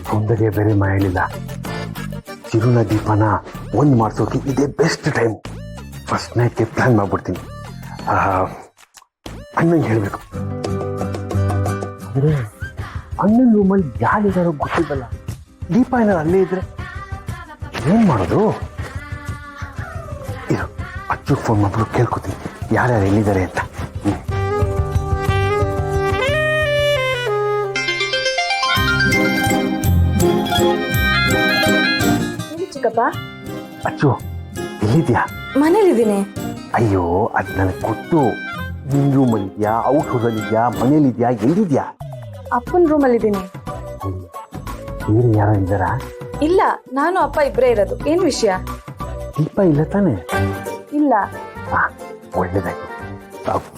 ಸೌಂದರ್ಯ ಬೇರೆ ಮನೆಯಲ್ಲಿಲ್ಲ. ಚಿರುನ ದೀಪನ ಒಂದು ಮಾಡಿಸೋಕೆ ಇದೇ ಬೆಸ್ಟ್ ಟೈಮ್. ಫಸ್ಟ್ ನೈಟ್ಗೆ ಪ್ಲಾನ್ ಮಾಡ್ಬಿಡ್ತೀನಿ. ಅಣ್ಣಂಗೆ ಹೇಳಬೇಕು. ಅಂದರೆ ಅಣ್ಣನ ರೂಮಲ್ಲಿ ಯಾರಿದ್ದಾರೋ ಗೊತ್ತಿದ್ದಲ್ಲ. ದೀಪ ಏನಾರು ಅಲ್ಲೇ ಇದ್ರೆ ಏನು ಮಾಡೋದು? ಇದು ಅಚ್ಚು ಫೋನ್ ಮಾಡ್ಬಿಟ್ಟು ಕೇಳ್ಕೊತೀನಿ ಯಾರ್ಯಾರು ಎಲ್ಲಿದ್ದಾರೆ ಅಂತ. ಚಿಕ್ಕಪ್ಪ, ಅಚ್ಚು ಎಲ್ಲಿದ್ಯಾ? ಮನೇಲಿದ್ದೀನಿ. ಅಯ್ಯೋ, ಅದು ನನಗೆ ಗೊತ್ತು. ನಿನ್ ರೂಮಲ್ಲಿದ್ಯಾ, ಔಟ್ ಹೌಸಲ್ಲಿದ್ಯಾ, ಮನೇಲಿದ್ಯಾ, ಎಲ್ಲಿದ್ಯಾ? ಅಪ್ಪನ ರೂಮಲ್ಲಿದ್ದೀನಿ. ಬೇರೆ ಯಾರೋ ಇದ್ದಾರಾ? ಇಲ್ಲ, ನಾನು ಅಪ್ಪ ಇಬ್ಬರೇ ಇರೋದು. ಏನ್ ವಿಷಯ? ದೀಪ ಇಲ್ಲ ತಾನೆ? ಇಲ್ಲ. ಒಳ್ಳೇದಾಯ್ತು.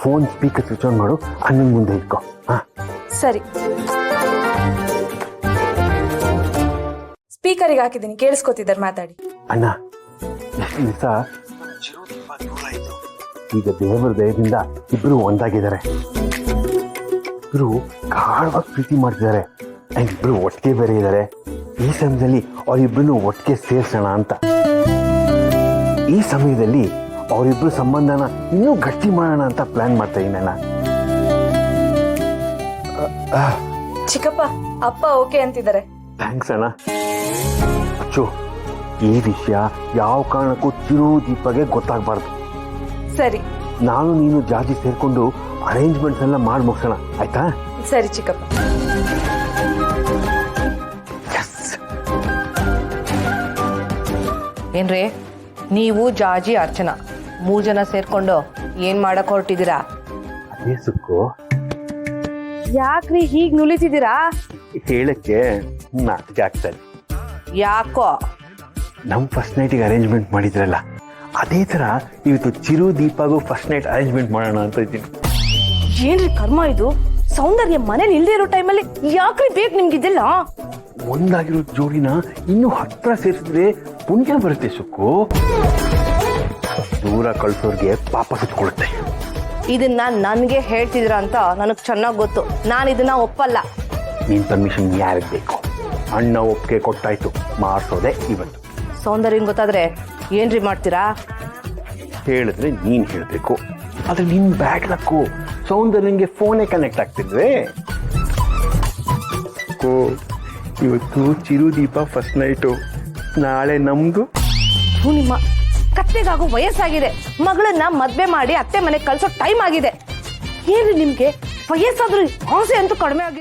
ಫೋನ್ ಸ್ಪೀಕರ್ ಸ್ವಿಚ್ ಆನ್ ಮಾಡು, ಅಣ್ಣನ ಮುಂದೆ ಇಟ್ಕೋ. ಸರಿ, ಸ್ಪೀಕರಿಗೆ ಹಾಕಿದ್ದೀನಿ, ಕೇಳಿಸ್ಕೊತಿದ್ದಾರೆ, ಮಾತಾಡಿ. ಅಣ್ಣ, ಎಷ್ಟು ದಿವಸ ಈಗ ದೇವರ ದಯದಿಂದ ಇಬ್ರು ಒಂದಾಗಿದ್ದಾರೆ. ಇಬ್ರು ಗಾಢವಾಗಿ ಪ್ರೀತಿ ಮಾಡ್ತಿದ್ದಾರೆ. ಇಬ್ರು ಒಟ್ಟಿಗೆ ಬೇರೆ ಇದ್ದಾರೆ. ಈ ಸಮಯದಲ್ಲಿ ಅವರಿಬ್ರು ಒಟ್ಟಿಗೆ ಸೇರ್ಸೋಣ ಅಂತ. ಈ ಸಮಯದಲ್ಲಿ ಅವರಿಬ್ರು ಸಂಬಂಧನ ಇನ್ನೂ ಗಟ್ಟಿ ಮಾಡೋಣ ಅಂತ ಪ್ಲಾನ್ ಮಾಡ್ತಾ ಇದ್ದೀನಣ್ಣ. ಚಿಕ್ಕಪ್ಪ, ಅಪ್ಪ ಓಕೆ ಅಂತಿದ್ದಾರೆ. ಥ್ಯಾಂಕ್ಸ್ ಅಣ್ಣ. ಅಚ್ಚು, ಈ ವಿಷಯ ಯಾವ ಕಾರಣಕ್ಕೂ ಚಿರು ದೀಪಗೆ ಗೊತ್ತಾಗಬಾರ್ದು. ಸರಿ, ನಾನು ನೀನು ಜಾಜಿ ಸೇರ್ಕೊಂಡು ಅರೇಂಜ್ಮೆಂಟ್ಸ್ ಎಲ್ಲ ಮಾಡಿ ಮುಗಿಸೋಣ, ಆಯ್ತಾ? ಸರಿ ಚಿಕ್ಕಪ್ಪ. ಏನ್ರಿ, ನೀವು ಜಾಜಿ ಅರ್ಚನಾ 3 ಜನ ಸೇರ್ಕೊಂಡು ಏನ್ ಮಾಡಕ್ ಹೊರಟಿದ್ದೀರಾ? ಅದೇ ಸುಕ್ಕು, ಯಾಕ್ರಿ ಹೀಗ್ ನುಲಿತಿದ್ದೀರಾ? ಹೇಳಕ್ಕೆ ನಾಚಿಕೆ ಆಗ್ತದೆ. ಯಾಕೋ? ನಮ್ ಫಸ್ಟ್ ನೈಟಿಗೆ ಅರೇಂಜ್ಮೆಂಟ್ ಮಾಡಿದ್ರಲ್ಲ, ಅದೇ ತರ ಇವತ್ತು ಚಿರು ದೀಪಾಗೂ ಫಸ್ಟ್ ನೈಟ್ ಅರೇಂಜ್ಮೆಂಟ್ ಮಾಡೋಣ ಅಂತ ಇದ್ದೀನಿ. ಏನ್ರಿ ಕರ್ಮ ಇದು? ಸೌಂದರ್ಯ ಮನೇಲಿ ಇಲ್ದೇ ಇರೋ ಟೈಮಲ್ಲಿ ಯಾಕ್ರಿ ಬೇಕು ನಿಮ್ಗಿದೆಲ್ಲ? ಒಂದಾಗಿರೋ ಜೋಡಿನ ಇನ್ನೂ ಹತ್ರ ಸೇರಿಸಿದ್ರೆ ಪುಣ್ಯ ಬರುತ್ತೆ ಸುಕ್ಕು. ದೂರ ಕಳ್ಸೋರ್ಗೆ ಪಾಪ ಸುತ್ಕೊಳುತ್ತೆ. ಇದನ್ನ ನನ್ಗೆ ಹೇಳ್ತಿದ್ರ ಅಂತ ನನಗ್ ಚೆನ್ನಾಗ್ ಗೊತ್ತು. ನಾನು ಇದನ್ನ ಒಪ್ಪಲ್ಲ. ನಿನ್ ಪರ್ಮಿಷನ್ ಯಾರಿಗೆ ಬೇಕು? ಅಣ್ಣ ಒಪ್ಪಿಗೆ ಕೊಟ್ಟಾಯ್ತು, ಮಾಡಿಸೋದೆ ಇವತ್ತು. ಸೌಂದರ್ಯನ್ ಗೊತ್ತಾದ್ರೆ ಏನ್ರಿ ಮಾಡ್ತೀರಾ? ಹೇಳಿದ್ರೆ ನೀನ್ ಹೇಳ್ಬೇಕು. ಆದ್ರೆ ನಿನ್ ಬ್ಯಾಡ್ ಲಕ್ಕು, ಸೌಂದರ್ಯಂಗೆ ಫೋನೇ ಕನೆಕ್ಟ್ ಆಗ್ತಿದ್ವೆ. ಇವತ್ತು ಚಿರು ದೀಪ ಫಸ್ಟ್ ನೈಟು, ನಾಳೆ ನಮ್ದು. ನಿಮ್ಮ ಕತ್ತೆಗಾಗೋ ವಯಸ್ಸಾಗಿದೆ. ಮಗಳನ್ನ ಮದ್ವೆ ಮಾಡಿ ಅತ್ತೆ ಮನೆಗೆ ಕಳ್ಸೋ ಟೈಮ್ ಆಗಿದೆ. ಏನ್ರಿ ನಿಮ್ಗೆ? ವಯಸ್ಸಾದ್ರೂ ಆಸೆ ಅಂತೂ ಕಡಿಮೆ ಆಗಿಲ್ಲ.